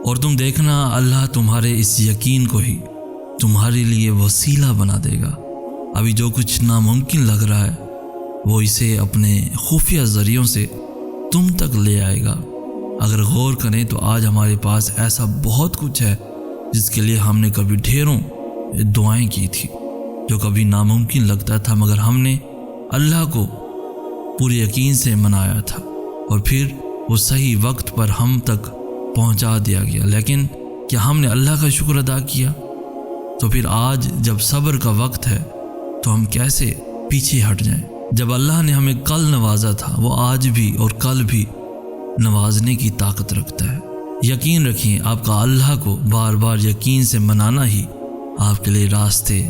اور تم دیکھنا اللہ تمہارے اس یقین کو ہی تمہارے لیے وسیلہ بنا دے گا۔ ابھی جو کچھ ناممکن لگ رہا ہے وہ اسے اپنے خفیہ ذریعوں سے تم تک لے آئے گا۔ اگر غور کریں تو آج ہمارے پاس ایسا بہت کچھ ہے جس کے لیے ہم نے کبھی ڈھیروں دعائیں کی تھی، جو کبھی ناممکن لگتا تھا مگر ہم نے اللہ کو پورے یقین سے منایا تھا اور پھر وہ صحیح وقت پر ہم تک پہنچا دیا گیا۔ لیکن کیا ہم نے اللہ کا شکر ادا کیا؟ تو پھر آج جب صبر کا وقت ہے تو ہم کیسے پیچھے ہٹ جائیں؟ جب اللہ نے ہمیں کل نوازا تھا وہ آج بھی اور کل بھی نوازنے کی طاقت رکھتا ہے۔ یقین رکھیں آپ کا اللہ کو بار بار یقین سے منانا ہی آپ کے لیے راستے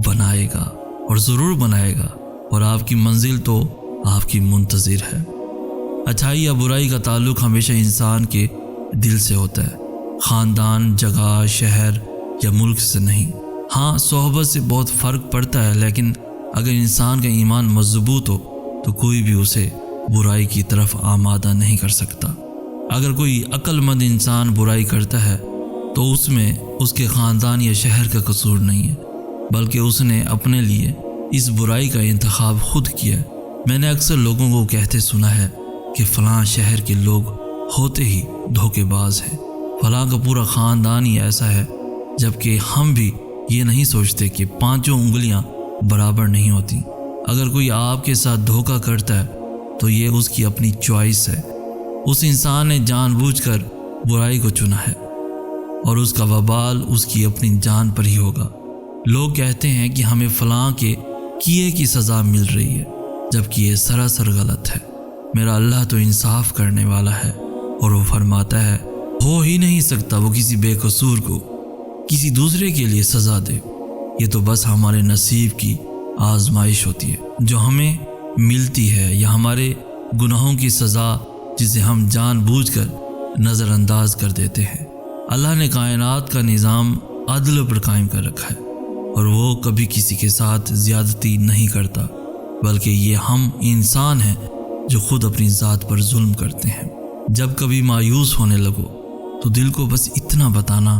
بنائے گا اور ضرور بنائے گا، اور آپ کی منزل تو آپ کی منتظر ہے۔ اچھائی یا برائی کا تعلق ہمیشہ انسان کے دل سے ہوتا ہے، خاندان، جگہ، شہر یا ملک سے نہیں۔ ہاں صحبت سے بہت فرق پڑتا ہے، لیکن اگر انسان کا ایمان مضبوط ہو تو کوئی بھی اسے برائی کی طرف آمادہ نہیں کر سکتا۔ اگر کوئی عقل مند انسان برائی کرتا ہے تو اس میں اس کے خاندان یا شہر کا قصور نہیں ہے، بلکہ اس نے اپنے لیے اس برائی کا انتخاب خود کیا ہے۔ میں نے اکثر لوگوں کو کہتے سنا ہے کہ فلاں شہر کے لوگ ہوتے ہی دھوکے باز ہیں، فلاں کا پورا خاندان ہی ایسا ہے، جبکہ ہم بھی یہ نہیں سوچتے کہ پانچوں انگلیاں برابر نہیں ہوتی۔ اگر کوئی آپ کے ساتھ دھوکہ کرتا ہے تو یہ اس کی اپنی چوائس ہے، اس انسان نے جان بوجھ کر برائی کو چنا ہے اور اس کا وبال اس کی اپنی جان پر ہی ہوگا۔ لوگ کہتے ہیں کہ ہمیں فلاں کے کیے کی سزا مل رہی ہے، جبکہ یہ سراسر غلط ہے۔ میرا اللہ تو انصاف کرنے والا ہے اور وہ فرماتا ہے ہو ہی نہیں سکتا وہ کسی بے قصور کو کسی دوسرے کے لیے سزا دے۔ یہ تو بس ہمارے نصیب کی آزمائش ہوتی ہے جو ہمیں ملتی ہے، یا ہمارے گناہوں کی سزا جسے ہم جان بوجھ کر نظر انداز کر دیتے ہیں۔ اللہ نے کائنات کا نظام عدل پر قائم کر رکھا ہے اور وہ کبھی کسی کے ساتھ زیادتی نہیں کرتا، بلکہ یہ ہم انسان ہیں جو خود اپنی ذات پر ظلم کرتے ہیں۔ جب کبھی مایوس ہونے لگو تو دل کو بس اتنا بتانا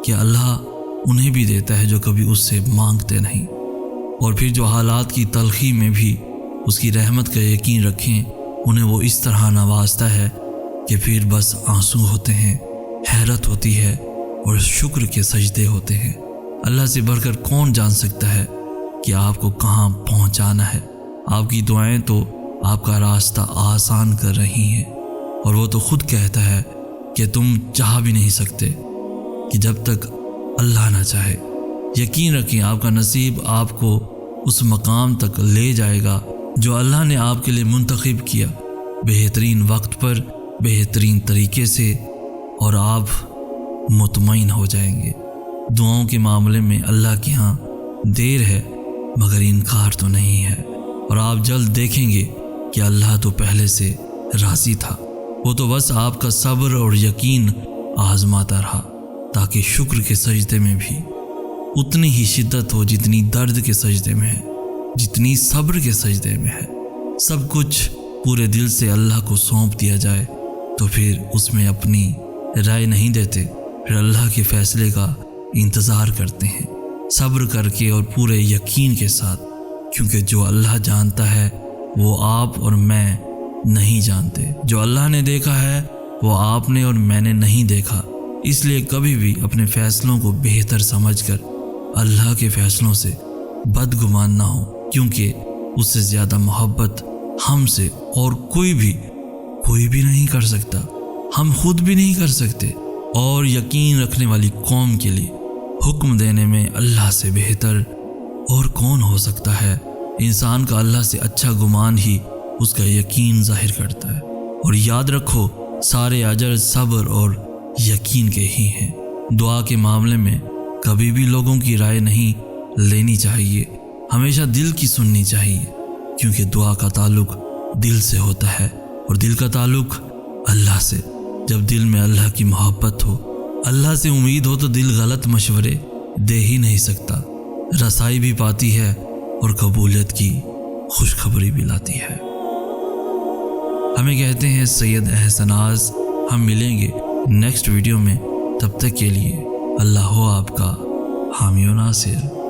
کہ اللہ انہیں بھی دیتا ہے جو کبھی اس سے مانگتے نہیں، اور پھر جو حالات کی تلخی میں بھی اس کی رحمت کا یقین رکھیں، انہیں وہ اس طرح نوازتا ہے کہ پھر بس آنسو ہوتے ہیں، حیرت ہوتی ہے اور شکر کے سجدے ہوتے ہیں۔ اللہ سے بڑھ کر کون جان سکتا ہے کہ آپ کو کہاں پہنچانا ہے؟ آپ کی دعائیں تو آپ کا راستہ آسان کر رہی ہیں، اور وہ تو خود کہتا ہے کہ تم چاہ بھی نہیں سکتے کہ جب تک اللہ نہ چاہے۔ یقین رکھیں آپ کا نصیب آپ کو اس مقام تک لے جائے گا جو اللہ نے آپ کے لیے منتخب کیا، بہترین وقت پر، بہترین طریقے سے، اور آپ مطمئن ہو جائیں گے۔ دعاؤں کے معاملے میں اللہ کے ہاں دیر ہے مگر انکار تو نہیں ہے، اور آپ جلد دیکھیں گے کہ اللہ تو پہلے سے راضی تھا، وہ تو بس آپ کا صبر اور یقین آزماتا رہا تاکہ شکر کے سجدے میں بھی اتنی ہی شدت ہو جتنی درد کے سجدے میں ہے، جتنی صبر کے سجدے میں ہے۔ سب کچھ پورے دل سے اللہ کو سونپ دیا جائے تو پھر اس میں اپنی رائے نہیں دیتے، پھر اللہ کے فیصلے کا انتظار کرتے ہیں صبر کر کے اور پورے یقین کے ساتھ، کیونکہ جو اللہ جانتا ہے وہ آپ اور میں نہیں جانتے، جو اللہ نے دیکھا ہے وہ آپ نے اور میں نے نہیں دیکھا۔ اس لیے کبھی بھی اپنے فیصلوں کو بہتر سمجھ کر اللہ کے فیصلوں سے بدگمان نہ ہو، کیونکہ اس سے زیادہ محبت ہم سے اور کوئی بھی نہیں کر سکتا، ہم خود بھی نہیں کر سکتے، اور یقین رکھنے والی قوم کے لیے حکم دینے میں اللہ سے بہتر اور کون ہو سکتا ہے۔ انسان کا اللہ سے اچھا گمان ہی اس کا یقین ظاہر کرتا ہے، اور یاد رکھو سارے اجر صبر اور یقین کے ہی ہیں۔ دعا کے معاملے میں کبھی بھی لوگوں کی رائے نہیں لینی چاہیے، ہمیشہ دل کی سننی چاہیے، کیونکہ دعا کا تعلق دل سے ہوتا ہے اور دل کا تعلق اللہ سے۔ جب دل میں اللہ کی محبت ہو، اللہ سے امید ہو، تو دل غلط مشورے دے ہی نہیں سکتا، رسائی بھی پاتی ہے اور قبولیت کی خوشخبری بھی لاتی ہے۔ ہمیں کہتے ہیں سید احسناز ہم ملیں گے نیکسٹ ویڈیو میں، تب تک کے لیے اللہ ہو آپ کا حامی و ناصر۔